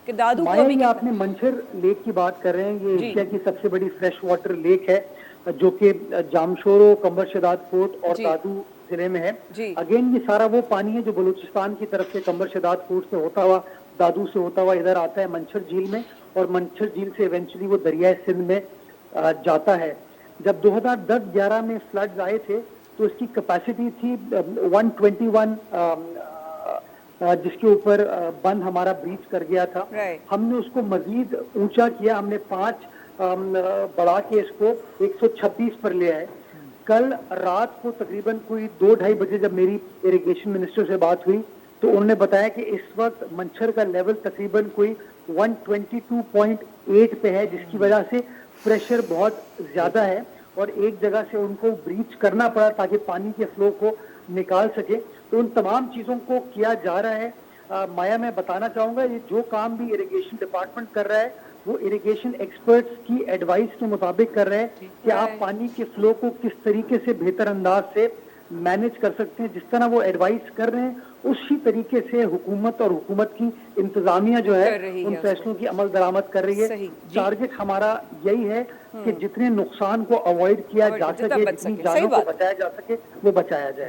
कि दादू को माया, अभी ये आपने मंछर लेक की बात कर रहे हैं। ये एशिया की सबसे बड़ी फ्रेश वाटर लेक है, जो कि जामशोरो, कंबर शदाद फोर्ट और दादू जिले में है। अगेन ये सारा वो पानी है जो बलूचिस्तान की तरफ से कंबर शदाद फोर्ट से होता हुआ, दादू से होता हुआ इधर आता है मंछर झील में, और मंछर झील से इवेंचुअली वो दरियाए सिंध में जाता है। जब 2010-11 में फ्लड्स आए थे तो इसकी कैपेसिटी थी 121, जिसके ऊपर बंद हमारा ब्रीच कर गया था। हमने उसको मजीद ऊंचा किया, हमने 5 बढ़ा के इसको 126 पर ले आए। कल रात को तकरीबन कोई 2-2:30 बजे जब मेरी इरिगेशन मिनिस्टर से बात हुई तो उन्होंने बताया कि इस वक्त मंछर का लेवल तकरीबन कोई 122.8 पे है, जिसकी वजह से प्रेशर बहुत ज्यादा है और एक जगह से उनको ब्रीच करना पड़ा ताकि पानी के फ्लो को निकाल सके। तो उन तमाम चीजों को किया जा रहा है। माया, मैं बताना चाहूंगा ये जो काम भी इरिगेशन डिपार्टमेंट कर रहा है वो इरिगेशन एक्सपर्ट्स की एडवाइस के मुताबिक कर रहे हैं कि आप पानी के फ्लो को किस तरीके से बेहतर अंदाज से मैनेज कर सकते हैं। जिस तरह वो एडवाइस कर रहे हैं उसी तरीके से हुकूमत और हुकूमत की इंतजामिया जो है उन फैसलों की अमल दरामद कर रही है। टारगेट हमारा यही है कि जितने नुकसान को अवॉइड किया जा सके, जितनी जानों को बचाया जा सके, वो बचाया जाए।